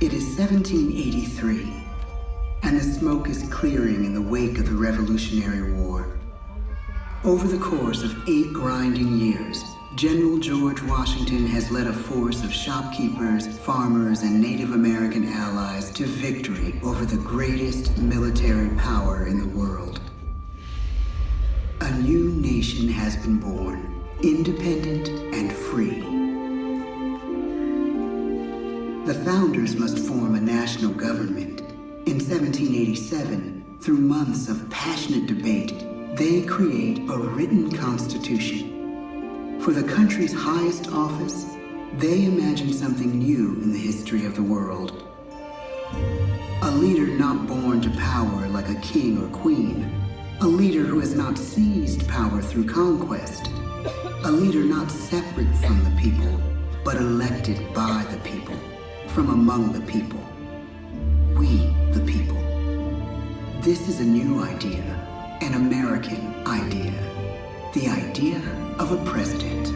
It is 1783, and the smoke is clearing in the wake of the Revolutionary War. Over the course of 8 grinding years, General George Washington has led a force of shopkeepers, farmers, and Native American allies to victory over the greatest military power in the world. A new nation has been born, independent and free. The founders must form a national government. In 1787, through months of passionate debate, they create a written constitution. For the country's highest office, they imagine something new in the history of the world. A leader not born to power like a king or queen. A leader who has not seized power through conquest. A leader not separate from the people, but elected by the people, from among the people. We, the people. This is a new idea, an American idea. The idea of a president.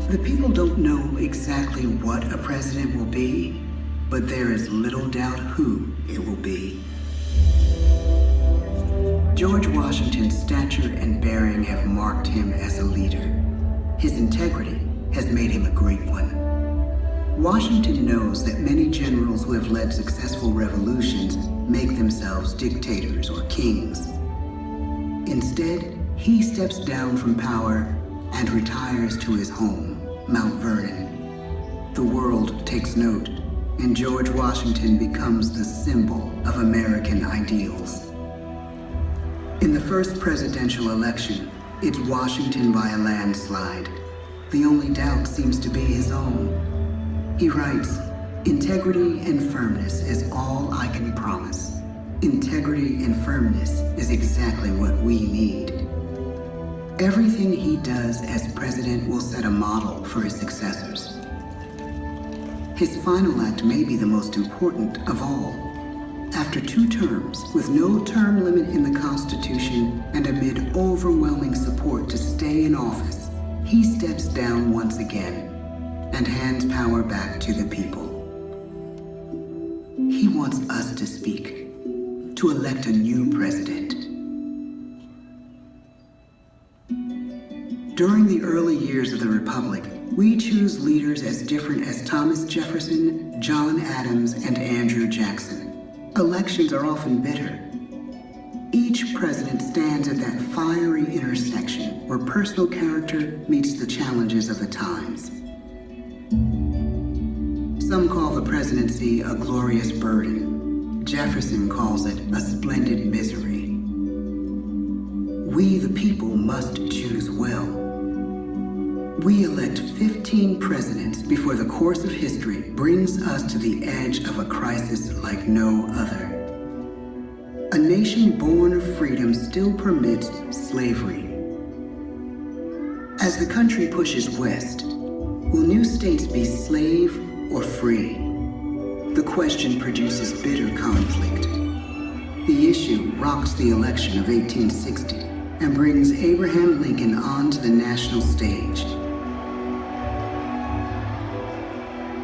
The people don't know exactly what a president will be, but there is little doubt who it will be. George Washington's stature and bearing have marked him as a leader. His integrity has made him a great one. Washington knows that many generals who have led successful revolutions make themselves dictators or kings. Instead, he steps down from power and retires to his home, Mount Vernon. The world takes note, and George Washington becomes the symbol of American ideals. In the first presidential election, it's Washington by a landslide. The only doubt seems to be his own. He writes, "Integrity and firmness is all I can promise. Integrity and firmness is exactly what we need." Everything he does as president will set a model for his successors. His final act may be the most important of all. After 2 terms, with no term limit in the Constitution and amid overwhelming support to stay in office, he steps down once again and hands power back to the people. He wants us to speak, to elect a new president. During the early years of the Republic, we choose leaders as different as Thomas Jefferson, John Adams, and Andrew Jackson. Elections are often bitter. Each president stands at that fiery intersection where personal character meets the challenges of the times. Some call the presidency a glorious burden. Jefferson calls it a splendid misery. We, the people, must choose well. We elect 15 presidents before the course of history brings us to the edge of a crisis like no other. A nation born of freedom still permits slavery. As the country pushes west, will new states be slave or free? The question produces bitter conflict. The issue rocks the election of 1860 and brings Abraham Lincoln onto the national stage.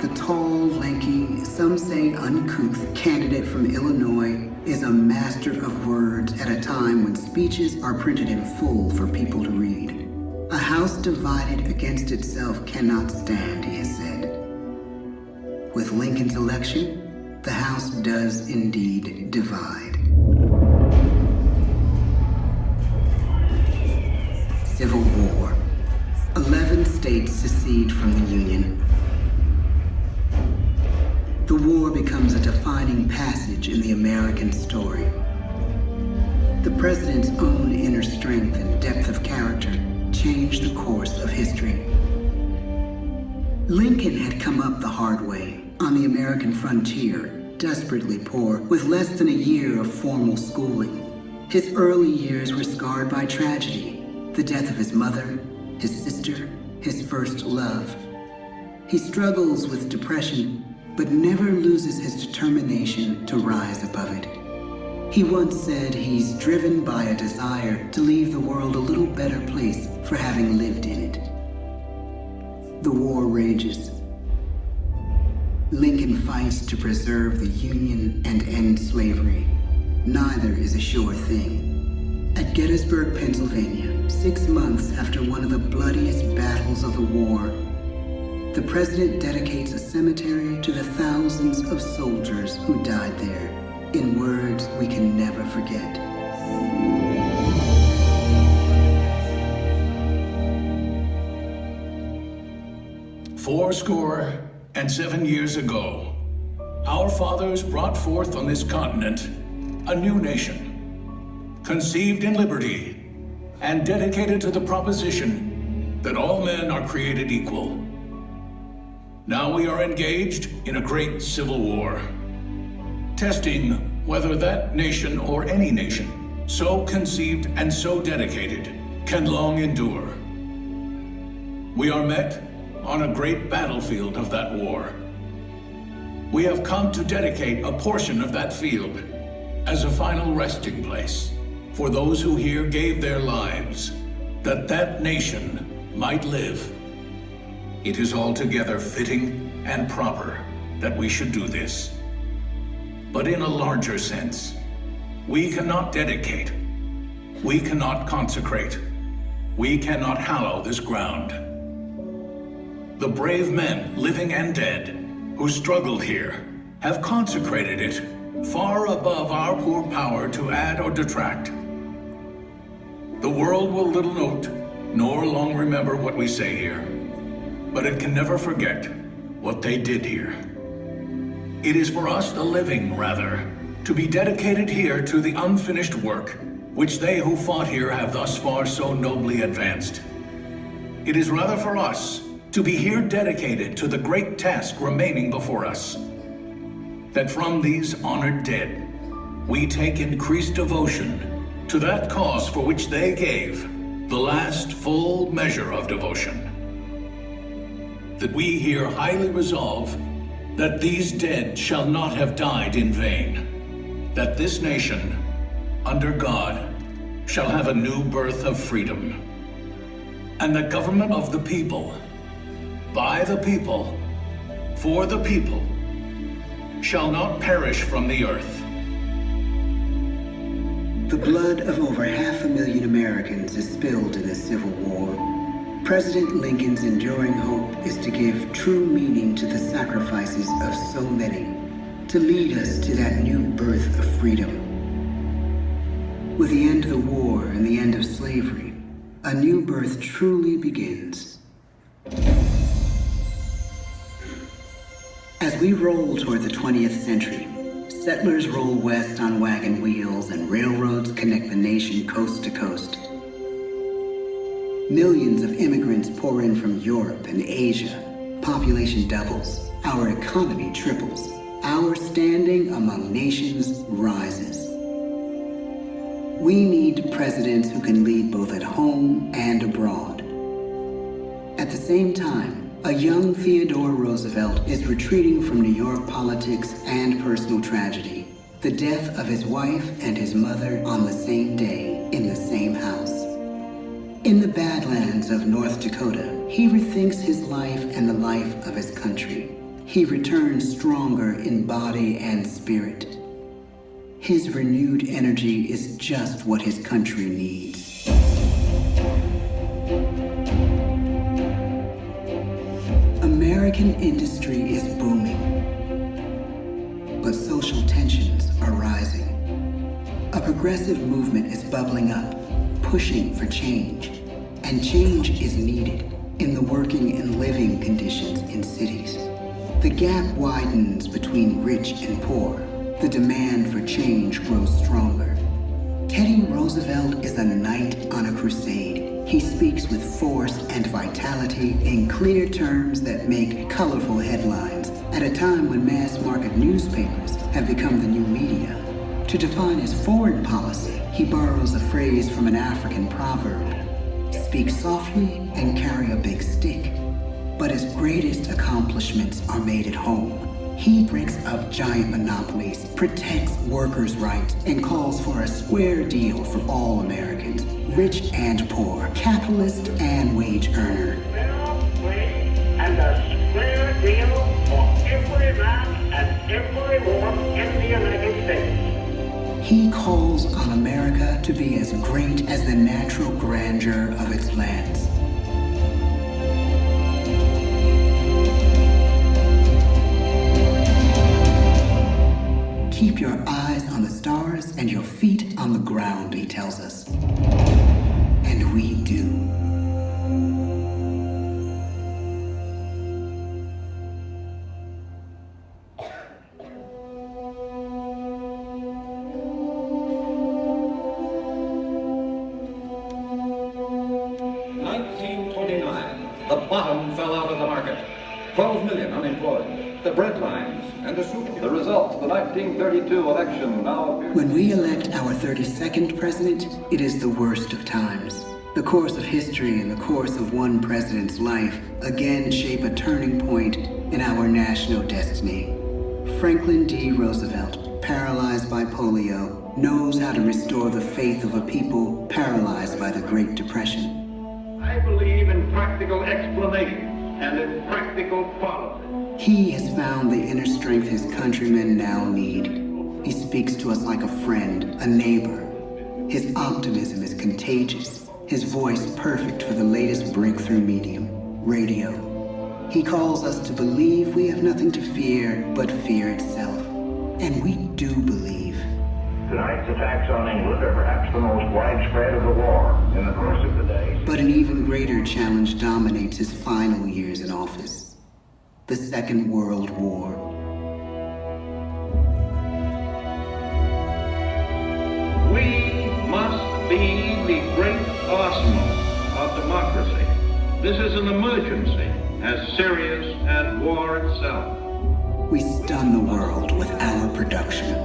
The tall, lanky, some say uncouth candidate from Illinois is a master of words at a time when speeches are printed in full for people to read. A house divided against itself cannot stand, he has said. With Lincoln's election, the House does indeed divide. Civil War. 11 states secede from the Union. The war becomes a defining passage in the American story. The president's own inner strength and depth of character changed the course of history. Lincoln had come up the hard way, on the American frontier, desperately poor, with less than a year of formal schooling. His early years were scarred by tragedy, the death of his mother, his sister, his first love. He struggles with depression, but never loses his determination to rise above it. He once said he's driven by a desire to leave the world a little better place for having lived in it. The war rages. Lincoln fights to preserve the Union and end slavery. Neither is a sure thing. At Gettysburg, Pennsylvania, 6 months after one of the bloodiest battles of the war, the president dedicates a cemetery to the thousands of soldiers who died there, in words we can never forget. "Fourscore and 7 years ago, our fathers brought forth on this continent a new nation, conceived in liberty and dedicated to the proposition that all men are created equal. Now we are engaged in a great civil war, testing whether that nation or any nation, so conceived and so dedicated, can long endure. We are met on a great battlefield of that war. We have come to dedicate a portion of that field as a final resting place for those who here gave their lives, that that nation might live. It is altogether fitting and proper that we should do this. But in a larger sense, we cannot dedicate, we cannot consecrate, we cannot hallow this ground. The brave men, living and dead, who struggled here, have consecrated it far above our poor power to add or detract. The world will little note, nor long remember what we say here, but it can never forget what they did here. It is for us, the living, rather, to be dedicated here to the unfinished work, which they who fought here have thus far so nobly advanced. It is rather for us to be here dedicated to the great task remaining before us, that from these honored dead, we take increased devotion to that cause for which they gave the last full measure of devotion. That we here highly resolve that these dead shall not have died in vain, that this nation, under God, shall have a new birth of freedom, and the government of the people, by the people, for the people, shall not perish from the earth. The blood of over 500,000 Americans is spilled in this Civil War. President Lincoln's enduring hope is to give true meaning to the sacrifices of so many, to lead us to that new birth of freedom. With the end of the war and the end of slavery, a new birth truly begins. As we roll toward the 20th century, settlers roll west on wagon wheels and railroads connect the nation coast to coast. Millions of immigrants pour in from Europe and Asia. Population doubles. Our economy triples. Our standing among nations rises. We need presidents who can lead both at home and abroad. At the same time, a young Theodore Roosevelt is retreating from New York politics and personal tragedy. The death of his wife and his mother on the same day in the same house. In the Badlands of North Dakota, he rethinks his life and the life of his country. He returns stronger in body and spirit. His renewed energy is just what his country needs. American industry is booming, but social tensions are rising. A progressive movement is bubbling up, pushing for change, and change is needed in the working and living conditions in cities. The gap widens between rich and poor. The demand for change grows stronger. Teddy Roosevelt is a knight on a crusade. He speaks with force and vitality in clear terms that make colorful headlines at a time when mass market newspapers have become the new media. To define his foreign policy, he borrows a phrase from an African proverb: speak softly and carry a big stick. But his greatest accomplishments are made at home. He breaks up giant monopolies, protects workers' rights, and calls for a square deal for all Americans, rich and poor, capitalist and wage earner. Fair, free, and a square deal for every man and every woman in the United States. He calls on America to be as great as the natural grandeur of its lands. Keep your eyes on the stars and your feet on the ground, he tells us. And we do. The bottom fell out of the market. 12 million unemployed. The bread lines and the soup. The results of the 1932 election now appear. When we elect our 32nd president, it is the worst of times. The course of history and the course of one president's life again shape a turning point in our national destiny. Franklin D. Roosevelt, paralyzed by polio, knows how to restore the faith of a people paralyzed by the Great Depression. I believe in practical explanation and in practical policy. He has found the inner strength his countrymen now need. He speaks to us like a friend, a neighbor. His optimism is contagious, his voice perfect for the latest breakthrough medium, radio. He calls us to believe we have nothing to fear but fear itself. And we do believe. Tonight's attacks on England are perhaps the most widespread of the war in the course of the day. But an even greater challenge dominates his final years in office. The Second World War. We must be the great arsenal of democracy. This is an emergency as serious as war itself. We stun the world with our production.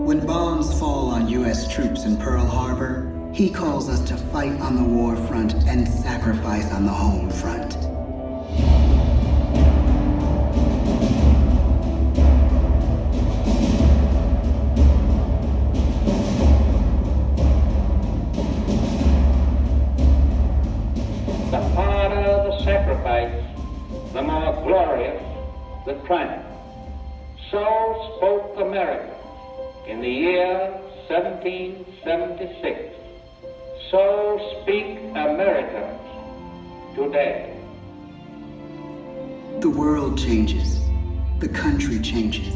When bombs fall on U.S. troops in Pearl Harbor, he calls us to fight on the war front and sacrifice on the home front. The harder the sacrifice, the more glorious the triumph. So spoke America in the year 1776. So speak Americans today. The world changes. The country changes.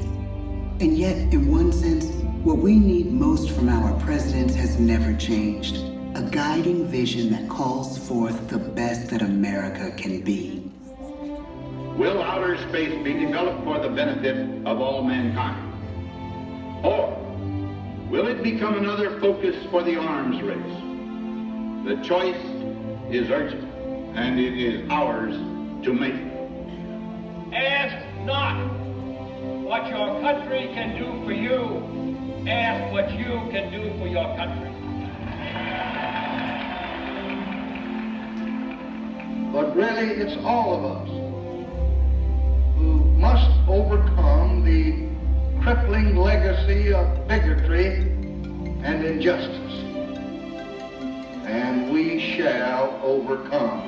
And yet, in one sense, what we need most from our presidents has never changed. A guiding vision that calls forth the best that America can be. Will outer space be developed for the benefit of all mankind? Or will it become another focus for the arms race? The choice is urgent, and it is ours to make. Ask not what your country can do for you. Ask what you can do for your country. But really, it's all of us who must overcome the crippling legacy of bigotry and injustice. And we shall overcome.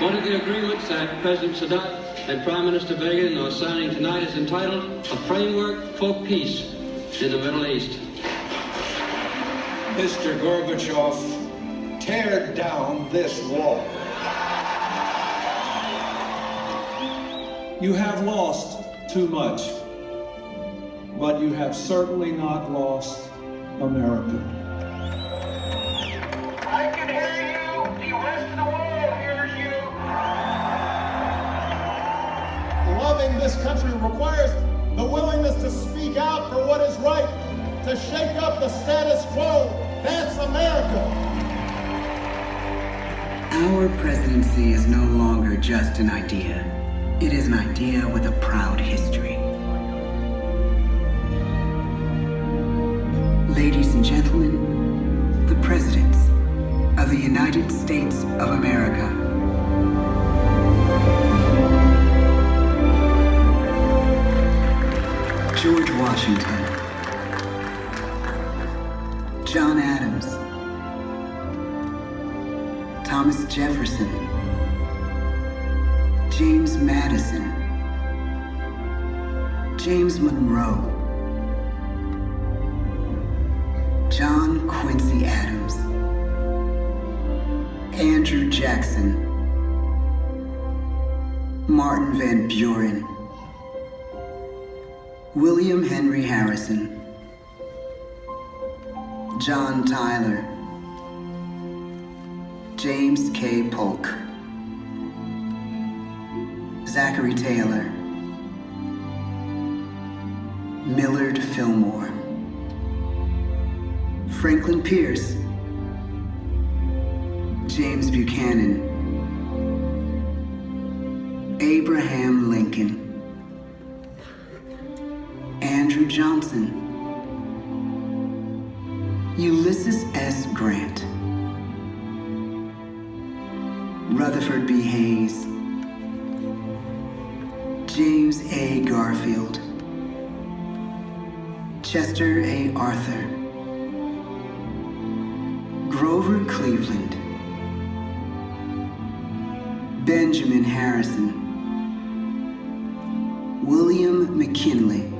One of the agreements that President Sadat and Prime Minister Begin are signing tonight is entitled A Framework for Peace in the Middle East. Mr. Gorbachev, tear down this wall. You have lost too much, but you have certainly not lost America. I can hear you. The rest of the world hears you. Loving this country requires the willingness to speak out for what is right, to shake up the status quo. That's America. Our presidency is no longer just an idea. It is an idea with a proud history. Ladies and gentlemen, the presidents of the United States of America. Washington. John Adams. Thomas Jefferson. James Madison. James Monroe. John Quincy Adams. Andrew Jackson. Martin Van Buren. William Henry Harrison. John Tyler. James K. Polk. Zachary Taylor. Millard Fillmore. Franklin Pierce. James Buchanan. Abraham Lincoln. Andrew Johnson. Ulysses S. Grant. Rutherford B. Hayes. James A. Garfield. Chester A. Arthur. Grover Cleveland. Benjamin Harrison. William McKinley.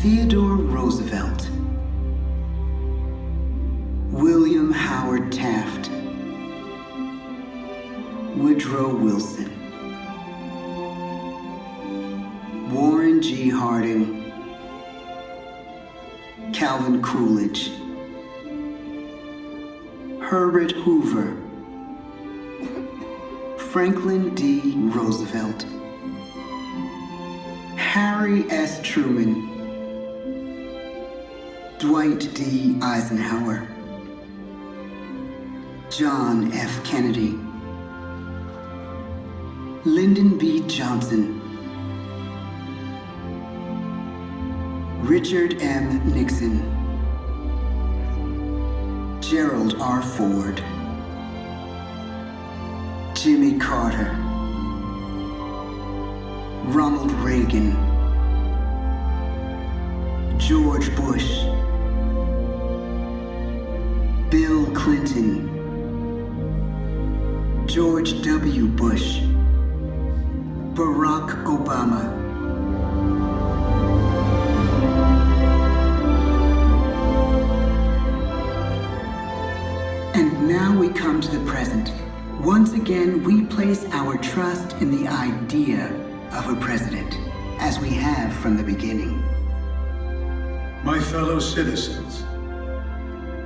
Theodore Roosevelt. William Howard Taft. Woodrow Wilson. Warren G. Harding. Calvin Coolidge. Herbert Hoover. Franklin D. Roosevelt. Harry S. Truman. Dwight D. Eisenhower. John F. Kennedy. Lyndon B. Johnson. Richard M. Nixon. Gerald R. Ford. Jimmy Carter. Ronald Reagan. George Bush. Bill Clinton. George W. Bush. Barack Obama. And now we come to the present. Once again, we place our trust in the idea of a president, as we have from the beginning. My fellow citizens,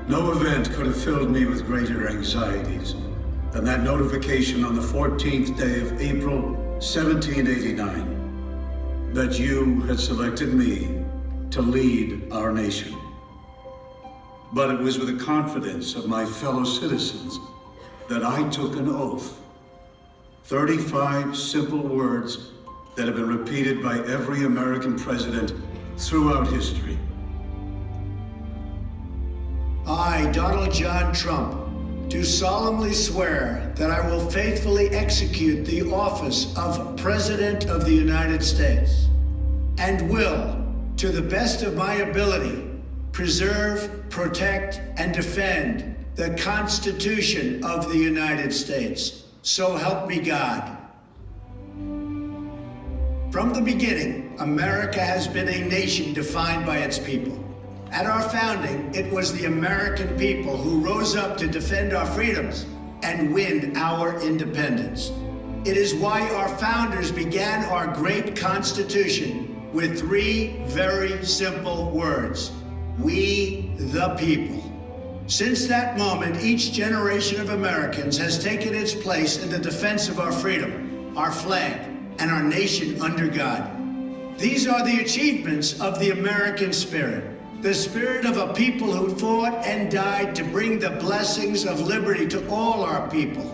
no event could have filled me with greater anxieties than that notification on the 14th day of April, 1789, that you had selected me to lead our nation. But it was with the confidence of my fellow citizens that I took an oath. 35 simple words that have been repeated by every American president throughout history. I, Donald John Trump, do solemnly swear that I will faithfully execute the office of President of the United States and will, to the best of my ability, preserve, protect, and defend the Constitution of the United States. So help me God. From the beginning, America has been a nation defined by its people. At our founding, it was the American people who rose up to defend our freedoms and win our independence. It is why our founders began our great Constitution with 3 very simple words: we the people. Since that moment, each generation of Americans has taken its place in the defense of our freedom, our flag, and our nation under God. These are the achievements of the American spirit. The spirit of a people who fought and died to bring the blessings of liberty to all our people.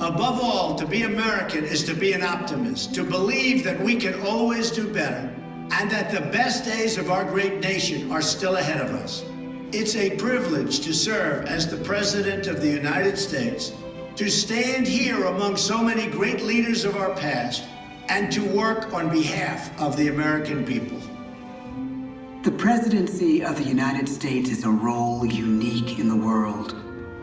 Above all, to be American is to be an optimist, to believe that we can always do better, and that the best days of our great nation are still ahead of us. It's a privilege to serve as the President of the United States, to stand here among so many great leaders of our past, and to work on behalf of the American people. The presidency of the United States is a role unique in the world,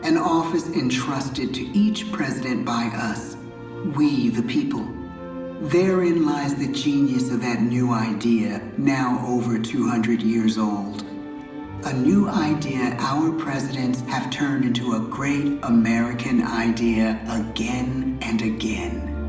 an office entrusted to each president by us, we the people. Therein lies the genius of that new idea, now over 200 years old. A new idea our presidents have turned into a great American idea again and again.